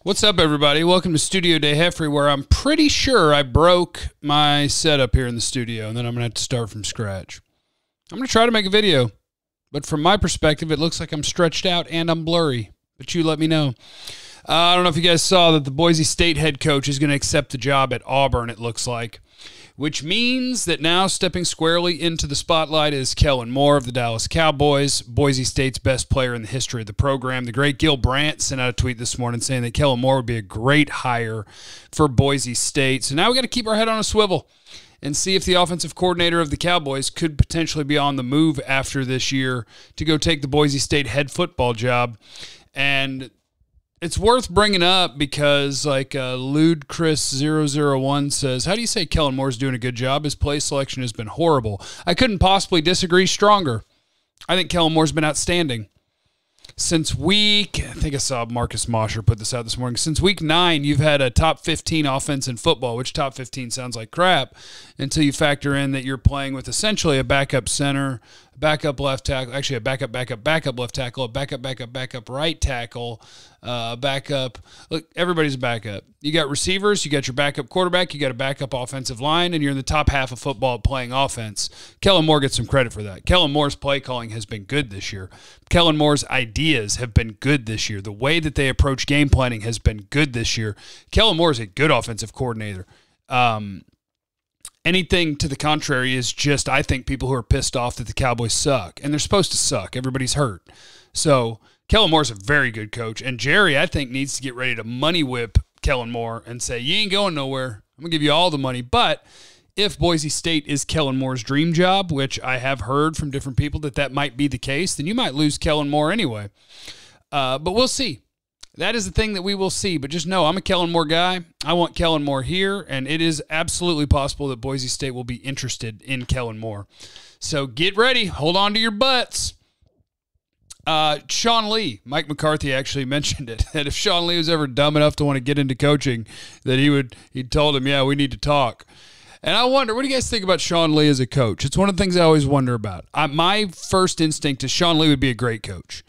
What's up, everybody? Welcome to Studio Day Heffrey, where I'm pretty sure I broke my setup here in the studio, and then I'm going to have to start from scratch. I'm going to try to make a video, but from my perspective, it looks like I'm stretched out and I'm blurry, but you let me know. I don't know if you guys saw that the Boise State head coach is going to accept the job at Auburn, it looks like, which means that now stepping squarely into the spotlight is Kellen Moore of the Dallas Cowboys, Boise State's best player in the history of the program. The great Gil Brandt sent out a tweet this morning saying that Kellen Moore would be a great hire for Boise State. So now we got to keep our head on a swivel and see if the offensive coordinator of the Cowboys could potentially be on the move after this year to go take the Boise State head football job. And it's worth bringing up because, like, Ludchris001 says, how do you say Kellen Moore's doing a good job? His play selection has been horrible. I couldn't possibly disagree stronger. I think Kellen Moore's been outstanding. Since I think I saw Marcus Mosher put this out this morning. Since week 9, you've had a top 15 offense in football, which top 15 sounds like crap until you factor in that you're playing with essentially a backup center, backup left tackle, actually a backup left tackle, a backup right tackle, backup. Look, everybody's a backup. You got receivers, you got your backup quarterback, you got a backup offensive line, and you're in the top half of football playing offense. Kellen Moore gets some credit for that. Kellen Moore's play calling has been good this year. Kellen Moore's ideas have been good this year. The way that they approach game planning has been good this year. Kellen Moore is a good offensive coordinator. Anything to the contrary is just, I think, people who are pissed off that the Cowboys suck. And they're supposed to suck. Everybody's hurt. So Kellen Moore's a very good coach. And Jerry, I think, needs to get ready to money whip Kellen Moore and say, you ain't going nowhere. I'm going to give you all the money. But if Boise State is Kellen Moore's dream job, which I have heard from different people that might be the case, then you might lose Kellen Moore anyway. But we'll see. That is the thing that we will see. But just know, I'm a Kellen Moore guy. I want Kellen Moore here, and it is absolutely possible that Boise State will be interested in Kellen Moore. So get ready. Hold on to your butts. Sean Lee, Mike McCarthy actually mentioned it, that if Sean Lee was ever dumb enough to want to get into coaching, that he told him, yeah, we need to talk. And I wonder, what do you guys think about Sean Lee as a coach? It's one of the things I always wonder about. My first instinct is Sean Lee would be a great coach,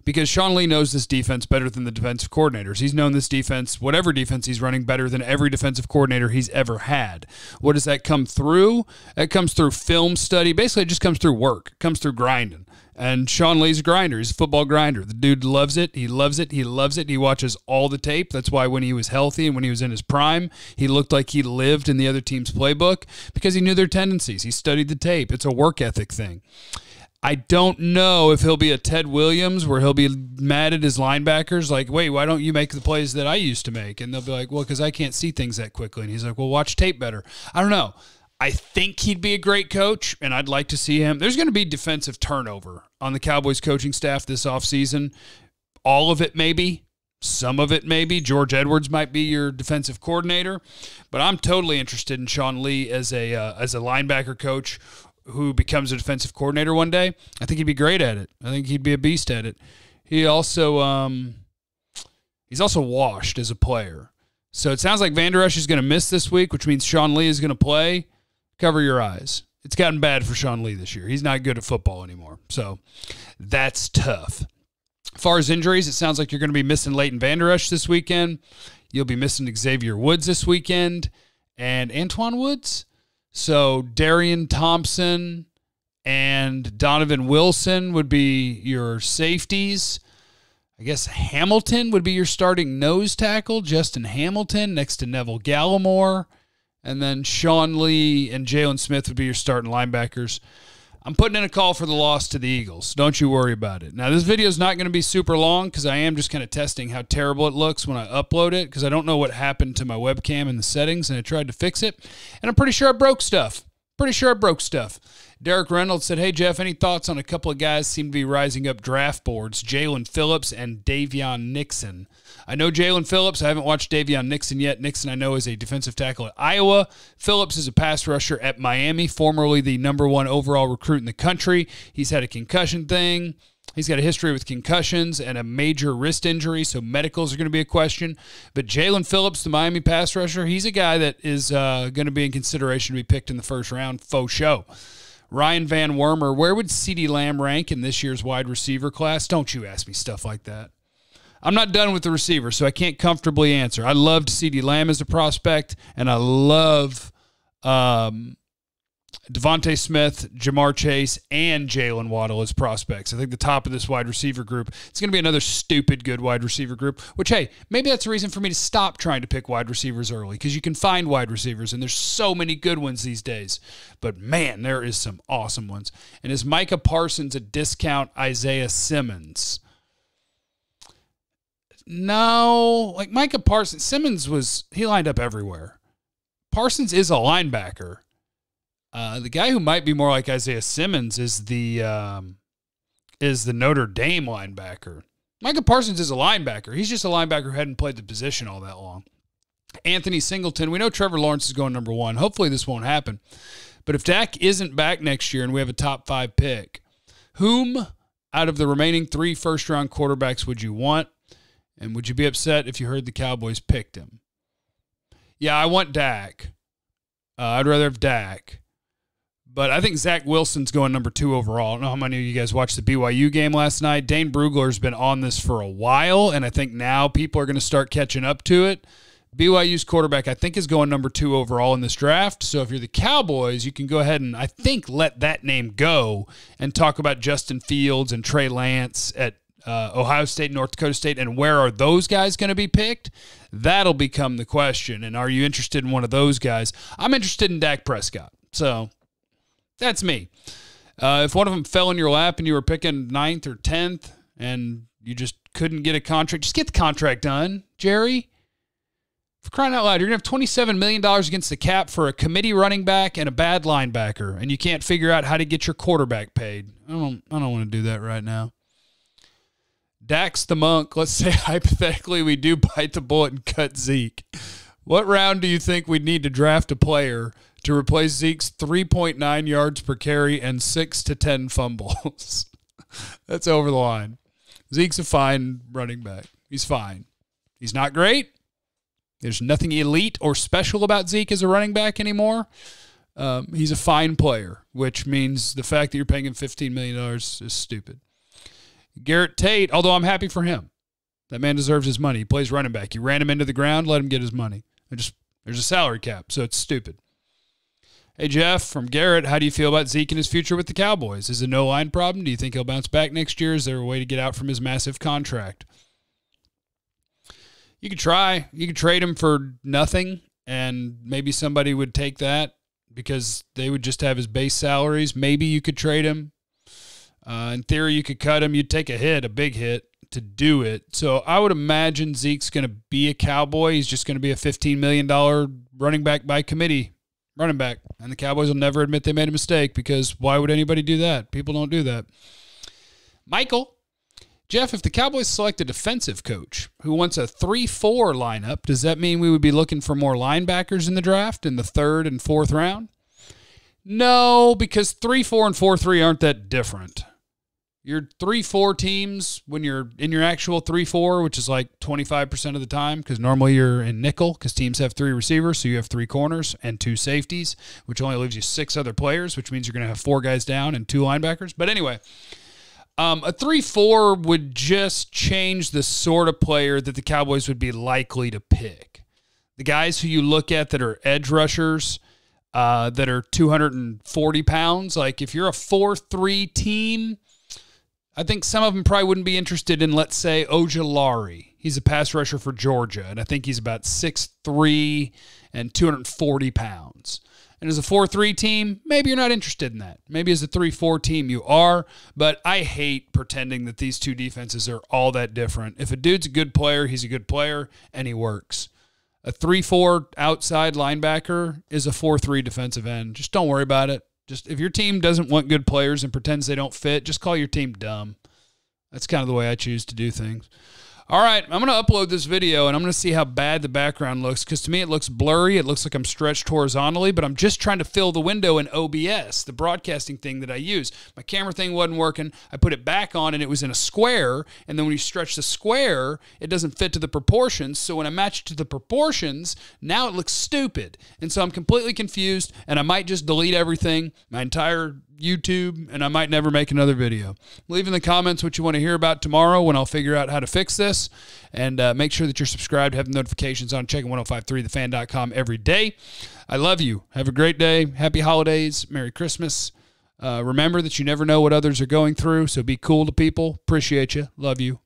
because Sean Lee knows this defense better than the defensive coordinators. He's known this defense, whatever defense he's running, better than every defensive coordinator he's ever had. What does that come through? It comes through film study. Basically, it just comes through work. It comes through grinding. And Sean Lee's a grinder. He's a football grinder. The dude loves it. He loves it. He loves it. He watches all the tape. That's why when he was healthy and when he was in his prime, he looked like he lived in the other team's playbook, because he knew their tendencies. He studied the tape. It's a work ethic thing. I don't know if he'll be a Ted Williams where he'll be mad at his linebackers like, wait, why don't you make the plays that I used to make? And they'll be like, well, because I can't see things that quickly. And he's like, well, watch tape better. I don't know. I think he'd be a great coach, and I'd like to see him. There's going to be defensive turnover on the Cowboys coaching staff this offseason. All of it maybe. Some of it maybe. George Edwards might be your defensive coordinator. But I'm totally interested in Sean Lee as a linebacker coach who becomes a defensive coordinator one day. I think he'd be great at it. I think he'd be a beast at it. He's also washed as a player. So it sounds like Van Der Esch is going to miss this week, which means Sean Lee is going to play. Cover your eyes. It's gotten bad for Sean Lee this year. He's not good at football anymore. So that's tough. As far as injuries, it sounds like you're going to be missing Leighton Van Der Esch this weekend. You'll be missing Xavier Woods this weekend and Antoine Woods. So Darian Thompson and Donovan Wilson would be your safeties. I guess Hamilton would be your starting nose tackle, Justin Hamilton, next to Neville Gallimore. And then Sean Lee and Jalen Smith would be your starting linebackers. I'm putting in a call for the loss to the Eagles. Don't you worry about it. Now, this video is not going to be super long because I am just kind of testing how terrible it looks when I upload it, because I don't know what happened to my webcam in the settings, and I tried to fix it. And I'm pretty sure I broke stuff. Derek Reynolds said, hey, Jeff, any thoughts on a couple of guys seem to be rising up draft boards, Jalen Phillips and Davion Nixon? I know Jalen Phillips. I haven't watched Davion Nixon yet. Nixon, I know, is a defensive tackle at Iowa. Phillips is a pass rusher at Miami, formerly the #1 overall recruit in the country. He's had a concussion thing. He's got a history with concussions and a major wrist injury, so medicals are going to be a question. But Jalen Phillips, the Miami pass rusher, he's a guy that is going to be in consideration to be picked in the first round, faux show. Ryan Van Wormer, where would CeeDee Lamb rank in this year's wide receiver class? Don't you ask me stuff like that. I'm not done with the receiver, so I can't comfortably answer. I loved CeeDee Lamb as a prospect, and I love Devontae Smith, Jamar Chase, and Jalen Waddle as prospects. I think the top of this wide receiver group, it's going to be another stupid good wide receiver group, which, hey, maybe that's a reason for me to stop trying to pick wide receivers early, because you can find wide receivers, and there's so many good ones these days. But, man, there is some awesome ones. And is Micah Parsons a discount Isaiah Simmons? No. Like, Micah Parsons, Simmons he lined up everywhere. Parsons is a linebacker. The guy who might be more like Isaiah Simmons is the Notre Dame linebacker. Micah Parsons is a linebacker. He's just a linebacker who hadn't played the position all that long. Anthony Singleton, we know Trevor Lawrence is going number 1. Hopefully this won't happen. But if Dak isn't back next year and we have a top 5 pick, whom out of the remaining 3 first-round quarterbacks would you want? And would you be upset if you heard the Cowboys picked him? Yeah, I want Dak. I'd rather have Dak. But I think Zach Wilson's going number 2 overall. I don't know how many of you guys watched the BYU game last night. Dane Brugler's been on this for a while, and I think now people are going to start catching up to it. BYU's quarterback, I think, is going number 2 overall in this draft. So if you're the Cowboys, you can go ahead and, I think, let that name go and talk about Justin Fields and Trey Lance at Ohio State, North Dakota State, and where are those guys going to be picked? That'll become the question. And are you interested in one of those guys? I'm interested in Dak Prescott. So that's me. If one of them fell in your lap and you were picking 9th or 10th and you just couldn't get a contract, just get the contract done, Jerry. For crying out loud, you're going to have $27 million against the cap for a committee running back and a bad linebacker, and you can't figure out how to get your quarterback paid. I don't want to do that right now. Dax the Monk, let's say hypothetically we do bite the bullet and cut Zeke. What round do you think we'd need to draft a player to replace Zeke's 3.9 yards per carry and 6 to 10 fumbles? That's over the line. Zeke's a fine running back. He's fine. He's not great. There's nothing elite or special about Zeke as a running back anymore. He's a fine player, which means the fact that you're paying him $15 million is stupid. Garrett Tate, although I'm happy for him. That man deserves his money. He plays running back. You ran him into the ground, let him get his money. There's a salary cap, so it's stupid. Hey, Jeff, from Garrett, how do you feel about Zeke and his future with the Cowboys? Is it a no-line problem? Do you think he'll bounce back next year? Is there a way to get out from his massive contract? You could try. You could trade him for nothing, and maybe somebody would take that because they would just have his base salaries. Maybe you could trade him. In theory, you could cut him. You'd take a hit, a big hit, to do it. So I would imagine Zeke's going to be a Cowboy. He's just going to be a $15 million running back by committee running back. And the Cowboys will never admit they made a mistake because why would anybody do that? People don't do that. Michael, Jeff, if the Cowboys select a defensive coach who wants a 3-4 lineup, does that mean we would be looking for more linebackers in the draft in the 3rd and 4th round? No, because 3-4 and 4-3 aren't that different. Your 3-4 teams, when you're in your actual 3-4, which is like 25% of the time, because normally you're in nickel, because teams have 3 receivers, so you have 3 corners and 2 safeties, which only leaves you 6 other players, which means you're going to have 4 guys down and 2 linebackers. But anyway, a 3-4 would just change the sort of player that the Cowboys would be likely to pick. The guys who you look at that are edge rushers, that are 240 pounds, like if you're a 4-3 team, I think some of them probably wouldn't be interested in, let's say, Ojulari. He's a pass rusher for Georgia, and I think he's about 6'3" and 240 pounds. And as a 4-3 team, maybe you're not interested in that. Maybe as a 3-4 team you are, but I hate pretending that these two defenses are all that different. If a dude's a good player, he's a good player, and he works. A 3-4 outside linebacker is a 4-3 defensive end. Just don't worry about it. Just if your team doesn't want good players and pretends they don't fit, just call your team dumb. That's kind of the way I choose to do things. All right, I'm going to upload this video, and I'm going to see how bad the background looks, because to me it looks blurry. It looks like I'm stretched horizontally, but I'm just trying to fill the window in OBS, the broadcasting thing that I use. My camera thing wasn't working. I put it back on, and it was in a square, and then when you stretch the square, it doesn't fit to the proportions, so when I match it to the proportions, now it looks stupid. And so I'm completely confused, and I might just delete everything, my entire YouTube, and I might never make another video. Leave in the comments what you want to hear about tomorrow when I'll figure out how to fix this. And make sure that you're subscribed, have the notifications on, checking 1053thefan.com every day. I love you. Have a great day. Happy holidays. Merry Christmas. Remember that you never know what others are going through, so be cool to people. Appreciate you. Love you.